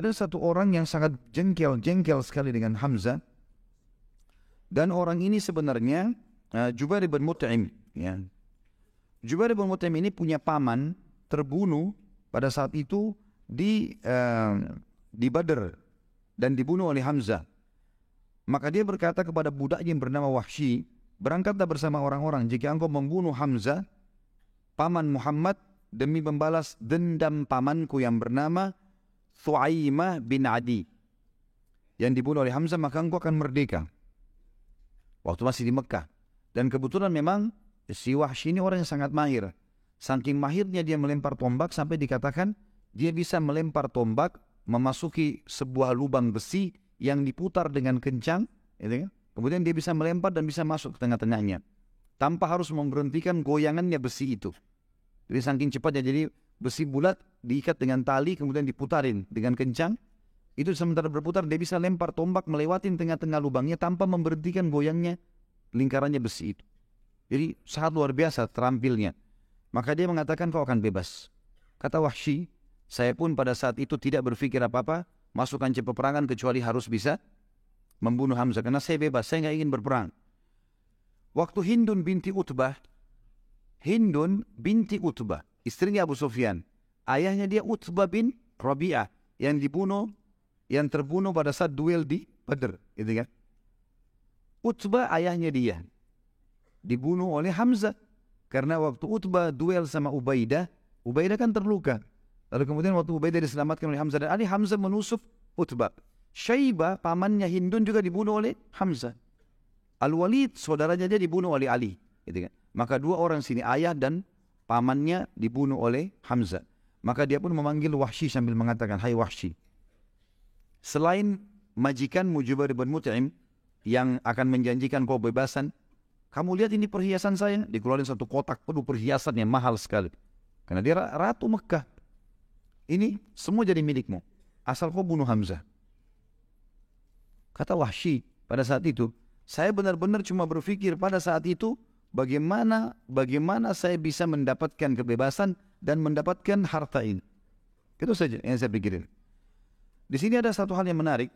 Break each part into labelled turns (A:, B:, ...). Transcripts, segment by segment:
A: ada satu orang yang sangat jengkel sekali dengan Hamzah. Dan orang ini sebenarnya Jubair bin Mut'im. Ya. Jubair bin Mut'im ini punya paman terbunuh pada saat itu di Badr dan dibunuh oleh Hamzah. Maka dia berkata kepada budaknya yang bernama Wahsy, berangkatlah bersama orang-orang jika engkau membunuh Hamzah, paman Muhammad, demi membalas dendam pamanku yang bernama Thu'aimah bin Adi yang dibunuh oleh Hamzah, maka engkau akan merdeka. Waktu masih di Mekah. Dan kebetulan memang si Wahsy ini orang yang sangat mahir. Saking mahirnya dia melempar tombak sampai dikatakan dia bisa melempar tombak memasuki sebuah lubang besi yang diputar dengan kencang, gitu kan? Kemudian dia bisa melempar dan bisa masuk ke tengah-tengahnya tanpa harus memberhentikan goyangannya besi itu. Jadi saking cepatnya, jadi besi bulat diikat dengan tali kemudian diputarin dengan kencang. Itu sementara berputar dia bisa lempar tombak melewati tengah-tengah lubangnya tanpa memberhentikan goyangnya lingkarannya besi itu. Jadi sangat luar biasa terampilnya. Maka dia mengatakan kau akan bebas. Kata Wahsy, saya pun pada saat itu tidak berpikir apa-apa masuk kancah peperangan kecuali harus bisa membunuh Hamzah. Karena saya bebas, saya tidak ingin berperang. Waktu Hindun binti Utbah, istrinya Abu Sufyan, ayahnya dia Utbah bin Rabi'ah yang terbunuh pada saat duel di Badr, gitu kan? Utbah ayahnya dia dibunuh oleh Hamzah karena waktu Utbah duel sama Ubaidah kan terluka. Lalu kemudian waktu Ubaidah diselamatkan oleh Hamzah dan Hamzah menusuk Utbah. Syaibah pamannya Hindun juga dibunuh oleh Hamzah. Al-Walid saudaranya dia dibunuh oleh Ali, gitu kan? Maka dua orang sini ayah dan pamannya dibunuh oleh Hamzah. Maka dia pun memanggil Wahsy sambil mengatakan, hai Wahsy, selain majikanmu Jubair bin Mut'im yang akan menjanjikan kau bebasan, kamu lihat ini perhiasan saya. Dikeluarin satu kotak penuh perhiasan yang mahal sekali. Karena dia ratu Mekah. Ini semua jadi milikmu, asal kau bunuh Hamzah. Kata Wahsy pada saat itu, saya benar-benar cuma berpikir pada saat itu bagaimana saya bisa mendapatkan kebebasan dan mendapatkan harta ini. Itu saja yang saya pikirin. Di sini ada satu hal yang menarik.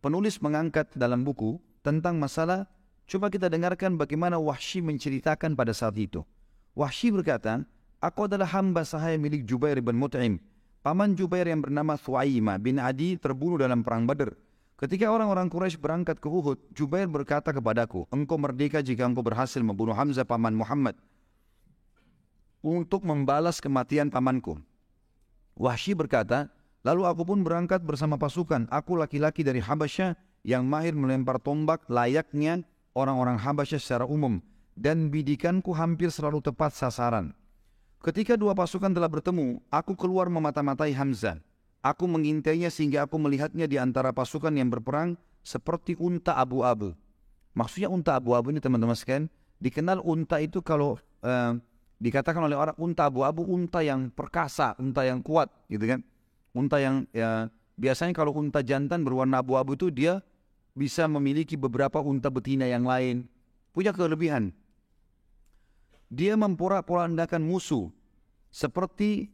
A: Penulis mengangkat dalam buku tentang masalah, coba kita dengarkan bagaimana Wahsy menceritakan pada saat itu. Wahsy berkata, aku adalah hamba sahaya milik Jubair bin Mut'im. Paman Jubair yang bernama Thu'aimah bin Adi terbunuh dalam perang Badr. Ketika orang-orang Quraisy berangkat ke Uhud, Jubair berkata kepadaku, engkau merdeka jika engkau berhasil membunuh Hamzah paman Muhammad untuk membalas kematian pamanku. Wahsy berkata, lalu aku pun berangkat bersama pasukan. Aku laki-laki dari Habasyah yang mahir melempar tombak layaknya orang-orang Habasyah secara umum. Dan bidikanku hampir selalu tepat sasaran. Ketika dua pasukan telah bertemu, aku keluar memata-matai Hamzah. Aku mengintainya sehingga aku melihatnya di antara pasukan yang berperang seperti unta abu-abu. Maksudnya unta abu-abu ini teman-teman sekalian, dikenal unta itu kalau dikatakan oleh orang unta abu-abu, unta yang perkasa, unta yang kuat, gitu kan? Unta yang biasanya kalau unta jantan berwarna abu-abu itu dia bisa memiliki beberapa unta betina yang lain. Punya kelebihan. Dia memporak-porandakan musuh seperti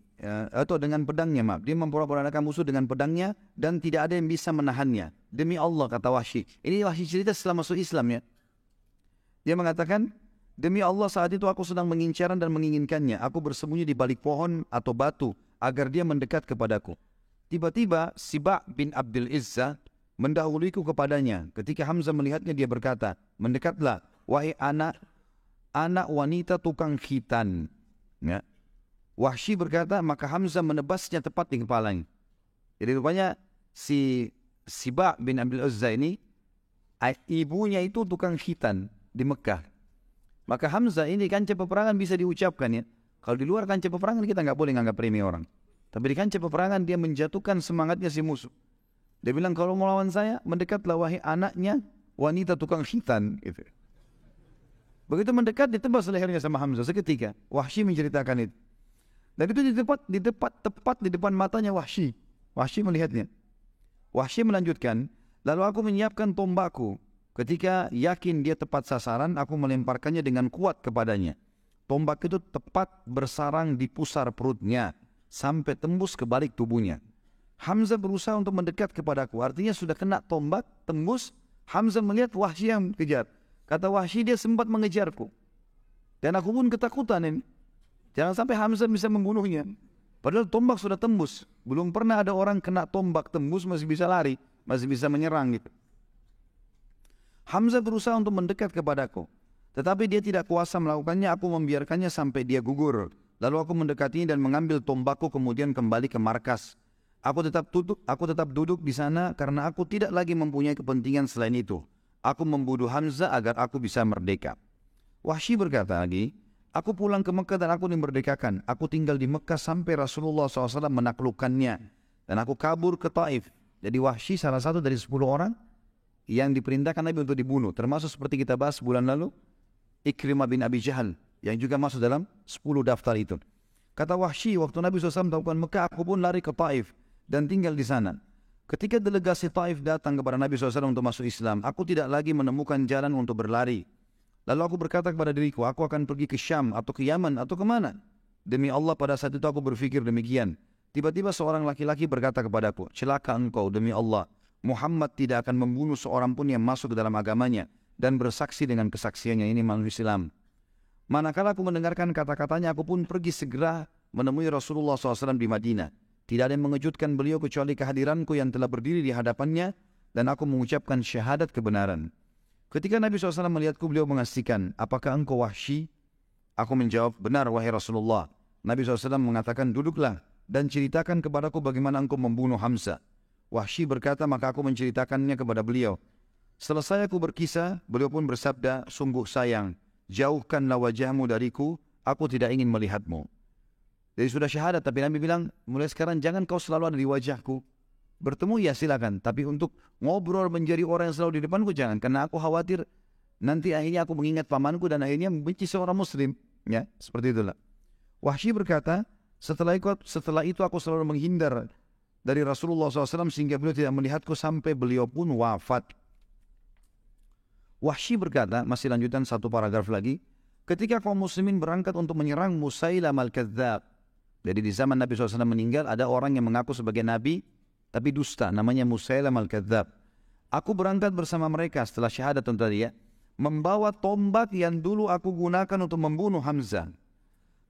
A: atau dengan pedangnya, dia memporak-porandakan musuh dengan pedangnya dan tidak ada yang bisa menahannya. Demi Allah, kata Wahsy. Ini Wahsy cerita setelah masuk Islam ya. Dia mengatakan, demi Allah saat itu aku sedang mengincaran dan menginginkannya. Aku bersembunyi di balik pohon atau batu agar dia mendekat kepadaku. Tiba-tiba Siba' bin Abdul Izzah mendahuliku kepadanya. Ketika Hamzah melihatnya dia berkata, mendekatlah wahai anak wanita tukang khitan. Ya. Wahsy berkata, maka Hamzah menebasnya tepat di kepalanya. Jadi rupanya si Siba' bin Abdul Izzah ini ibunya itu tukang khitan di Mekah. Maka Hamzah ini kancah peperangan bisa diucapkan ya. Kalau di luar kancah peperangan kita nggak boleh nganggap remeh orang. Tapi di kancah peperangan dia menjatuhkan semangatnya si musuh. Dia bilang kalau mau lawan saya, mendekatlah wahai anaknya wanita tukang khitan. Gitu. Begitu mendekat ditebas lehernya sama Hamzah seketika. Wahsy menceritakan itu. Dan itu tepat di depan matanya Wahsy. Wahsy melihatnya. Wahsy melanjutkan, lalu aku menyiapkan tombakku. Ketika yakin dia tepat sasaran, aku melemparkannya dengan kuat kepadanya. Tombak itu tepat bersarang di pusar perutnya sampai tembus ke balik tubuhnya. Hamzah berusaha untuk mendekat kepadaku. Artinya sudah kena tombak, tembus. Hamzah melihat Wahsy yang kejar. Kata Wahsy, dia sempat mengejarku. Dan aku pun ketakutan ini. Jangan sampai Hamzah bisa membunuhnya. Padahal tombak sudah tembus. Belum pernah ada orang kena tombak tembus masih bisa lari. Masih bisa menyerang gitu. Hamzah berusaha untuk mendekat kepadaku. Tetapi dia tidak kuasa melakukannya. Aku membiarkannya sampai dia gugur. Lalu aku mendekatinya dan mengambil tombakku kemudian kembali ke markas. Aku tetap duduk di sana karena aku tidak lagi mempunyai kepentingan selain itu. Aku membunuh Hamzah agar aku bisa merdeka. Wahsy berkata lagi, aku pulang ke Mekah dan aku dimerdekakan. Aku tinggal di Mekah sampai Rasulullah SAW menaklukkannya. Dan aku kabur ke Taif. Jadi Wahsy salah satu dari 10 orang yang diperintahkan Nabi untuk dibunuh. Termasuk seperti kita bahas bulan lalu, Ikrimah bin Abi Jahal yang juga masuk dalam 10 daftar itu. Kata Wahsy, waktu Nabi SAW melakukan Mekah, aku pun lari ke Taif dan tinggal di sana. Ketika delegasi Taif datang kepada Nabi SAW untuk masuk Islam, aku tidak lagi menemukan jalan untuk berlari. Lalu aku berkata kepada diriku, aku akan pergi ke Syam atau ke Yaman atau kemana? Demi Allah pada saat itu aku berfikir demikian. Tiba-tiba seorang laki-laki berkata kepadaku, celaka engkau demi Allah. Muhammad tidak akan membunuh seorang pun yang masuk ke dalam agamanya dan bersaksi dengan kesaksiannya, ini manusia Islam. Manakala aku mendengarkan kata-katanya, aku pun pergi segera menemui Rasulullah SAW di Madinah. Tidak ada yang mengejutkan beliau kecuali kehadiranku yang telah berdiri di hadapannya dan aku mengucapkan syahadat kebenaran. Ketika Nabi SAW melihatku, beliau mengasihkan, apakah engkau Wahsy? Aku menjawab, benar wahai Rasulullah. Nabi SAW mengatakan, duduklah dan ceritakan kepadaku bagaimana engkau membunuh Hamzah. Wahsy berkata, maka aku menceritakannya kepada beliau. Selesai aku berkisah, beliau pun bersabda, sungguh sayang, jauhkanlah wajahmu dariku, aku tidak ingin melihatmu. Jadi sudah syahadat, tapi Nabi bilang, mulai sekarang jangan kau selalu ada di wajahku. Bertemu ya silakan, tapi untuk ngobrol menjadi orang yang selalu di depanku jangan, karena aku khawatir nanti akhirnya aku mengingat pamanku dan akhirnya membenci seorang muslim. Ya, seperti itulah. Wahsy berkata, setelah itu aku selalu menghindar dari Rasulullah SAW sehingga beliau tidak melihatku sampai beliau pun wafat. Wahsy berkata, masih lanjutan satu paragraf lagi, ketika kaum muslimin berangkat untuk menyerang Musailamah al-Kadzdzab. Jadi di zaman Nabi SAW meninggal, ada orang yang mengaku sebagai Nabi, tapi dusta, namanya Musailamah al-Kadzdzab. Aku berangkat bersama mereka setelah syahadat tentu dia, membawa tombak yang dulu aku gunakan untuk membunuh Hamzah.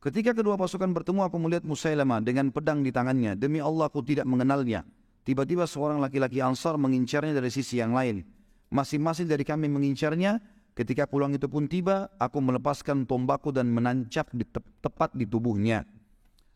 A: Ketika kedua pasukan bertemu, aku melihat Musailamah dengan pedang di tangannya. Demi Allah aku tidak mengenalnya. Tiba-tiba seorang laki-laki Ansar mengincarnya dari sisi yang lain. Masing-masing dari kami mengincarnya. Ketika pulang itu pun tiba, aku melepaskan tombakku dan menancap tepat di tubuhnya.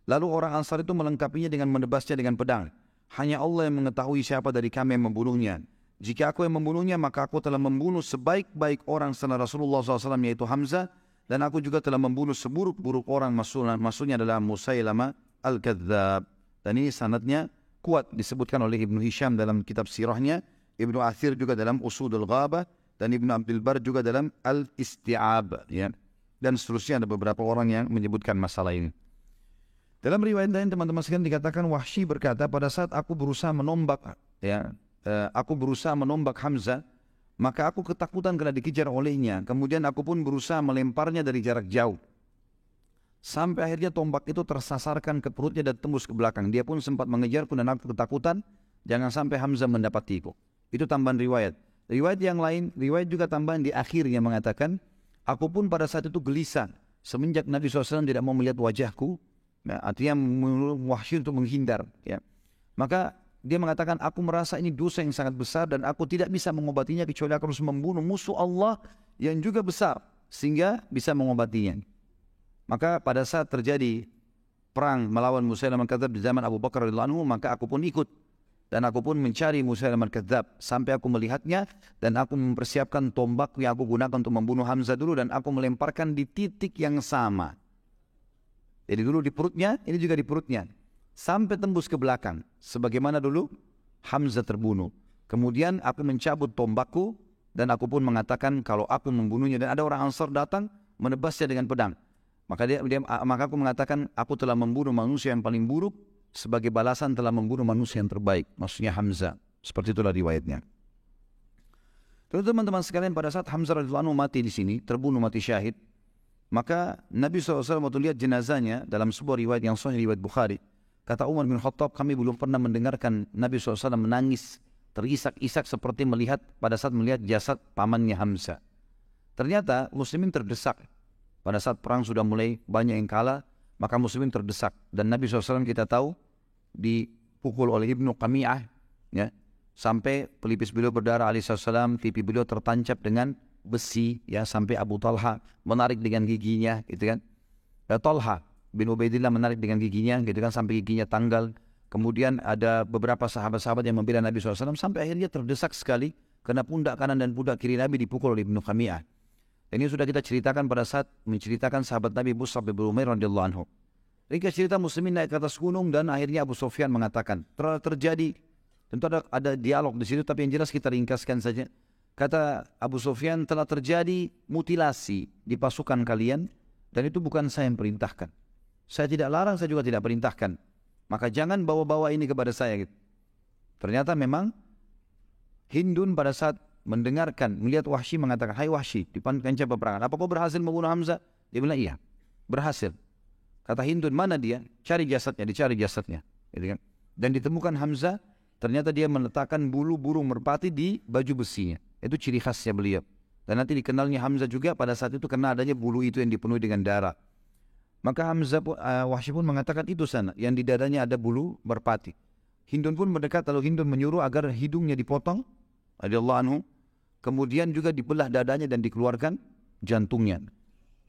A: Lalu orang Ansar itu melengkapinya dengan menebasnya dengan pedang. Hanya Allah yang mengetahui siapa dari kami yang membunuhnya. Jika aku yang membunuhnya, maka aku telah membunuh sebaik-baik orang setelah Rasulullah SAW, yaitu Hamzah. Dan aku juga telah membunuh seburuk-buruk orang, maksudnya adalah Musailamah al-Kadzdzab. Dan ini sanadnya kuat, disebutkan oleh Ibnu Hisham dalam kitab sirahnya, Ibnu Athir juga dalam Usudul Ghabah, dan Ibnu Abdul Bar juga dalam Al-Isti'ab. Ya. Dan seterusnya ada beberapa orang yang menyebutkan masalah ini. Dalam riwayat lain teman-teman sekalian dikatakan Wahsy berkata, pada saat aku berusaha menombak Hamzah, maka aku ketakutan karena dikejar olehnya. Kemudian aku pun berusaha melemparnya dari jarak jauh. Sampai akhirnya tombak itu tersasarkan ke perutnya dan tembus ke belakang. Dia pun sempat mengejarku dan aku ketakutan jangan sampai Hamzah mendapatiku. Itu tambahan riwayat. Riwayat yang lain, riwayat juga tambahan di akhirnya mengatakan, aku pun pada saat itu gelisah semenjak Nabi SAW tidak mau melihat wajahku. Ya, artinya Wahsy untuk menghindar. Ya. Maka dia mengatakan, aku merasa ini dosa yang sangat besar dan aku tidak bisa mengobatinya kecuali aku harus membunuh musuh Allah yang juga besar sehingga bisa mengobatinya. Maka pada saat terjadi perang melawan Musailamah al-Kadzdzab di zaman Abu Bakar radhiyallahu anhu, maka aku pun ikut dan aku pun mencari Musailamah al-Kadzdzab sampai aku melihatnya dan aku mempersiapkan tombak yang aku gunakan untuk membunuh Hamzah dulu dan aku melemparkan di titik yang sama. Jadi dulu di perutnya, ini juga di perutnya. Sampai tembus ke belakang. Sebagaimana dulu Hamzah terbunuh. Kemudian aku mencabut tombakku dan aku pun mengatakan kalau aku membunuhnya. Dan ada orang Ansar datang menebasnya dengan pedang. Maka aku mengatakan aku telah membunuh manusia yang paling buruk sebagai balasan telah membunuh manusia yang terbaik. Maksudnya Hamzah. Seperti itulah riwayatnya. Teman-teman sekalian, pada saat Hamzah radhiyallahu anhu mati di sini, terbunuh mati syahid, maka Nabi SAW waktu lihat jenazahnya dalam sebuah riwayat yang sahih, riwayat Bukhari, Kata Umar bin Khattab, kami belum pernah mendengarkan Nabi SAW menangis terisak-isak seperti pada saat melihat jasad pamannya Hamzah. Ternyata muslimin terdesak. Pada saat perang sudah mulai banyak yang kalah, maka muslimin terdesak. Dan Nabi SAW kita tahu dipukul oleh Ibnu Qami'ah, ya, sampai pelipis beliau berdarah alaihissalam, pipi beliau tertancap dengan besi, ya, sampai Abu Talha menarik dengan giginya, gitu kan. Talha bin Ubaidillah menarik dengan giginya, gitu kan, sampai giginya tanggal. Kemudian ada beberapa sahabat-sahabat yang membela Nabi SAW sampai akhirnya terdesak sekali karena pundak kanan dan pundak kiri Nabi dipukul oleh Ibnu Qami'ah. Dan ini sudah kita ceritakan pada saat menceritakan sahabat Nabi Mus'ab bin Umair radhiyallahu anhu. Ringkas cerita muslimin naik ke atas gunung dan akhirnya Abu Sufyan mengatakan, terjadi, tentu ada dialog di situ tapi yang jelas kita ringkaskan saja. Kata Abu Sufyan, telah terjadi mutilasi di pasukan kalian dan itu bukan saya yang perintahkan. Saya tidak larang, saya juga tidak perintahkan. Maka jangan bawa-bawa ini kepada saya. Gitu. Ternyata memang Hindun pada saat mendengarkan, melihat Wahsy mengatakan, hai Wahsy, di kancah peperangan, apa kau berhasil membunuh Hamzah? Dia bilang, iya, berhasil. Kata Hindun, mana dia? Cari jasadnya, dicari jasadnya. Gitu kan? Dan ditemukan Hamzah, ternyata dia meletakkan bulu burung merpati di baju besinya. Itu ciri khasnya beliau. Dan nanti dikenalnya Hamzah juga pada saat itu karena adanya bulu itu yang dipenuhi dengan darah. Maka Wahsy pun mengatakan itu sana, yang di dadanya ada bulu merpati. Hindun pun mendekat, lalu Hindun menyuruh agar hidungnya dipotong, radhiyallahu anhu, kemudian juga dibelah dadanya dan dikeluarkan jantungnya.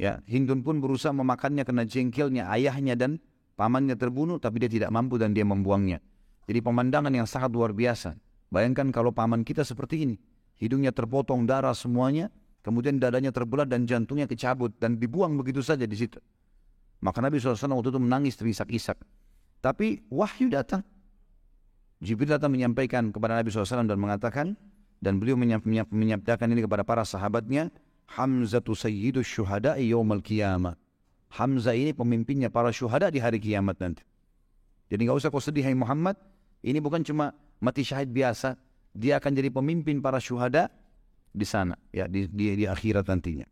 A: Ya, Hindun pun berusaha memakannya karena jengkelnya ayahnya dan pamannya terbunuh, tapi dia tidak mampu dan dia membuangnya. Jadi pemandangan yang sangat luar biasa. Bayangkan kalau paman kita seperti ini, hidungnya terpotong, darah semuanya, kemudian dadanya terbelah dan jantungnya kecabut dan dibuang begitu saja di situ. Maka Nabi SAW waktu itu menangis terisak-isak. Tapi wahyu datang. Jibril datang menyampaikan kepada Nabi SAW dan mengatakan, dan beliau menyampaikan ini kepada para sahabatnya, Hamzatu sayyidus syuhada'i yawmal qiyamah. Hamzah ini pemimpinnya para syuhada di hari kiamat nanti. Jadi gak usah kau sedih hai Muhammad, ini bukan cuma mati syahid biasa, dia akan jadi pemimpin para syuhada di sana, ya, di akhirat nantinya.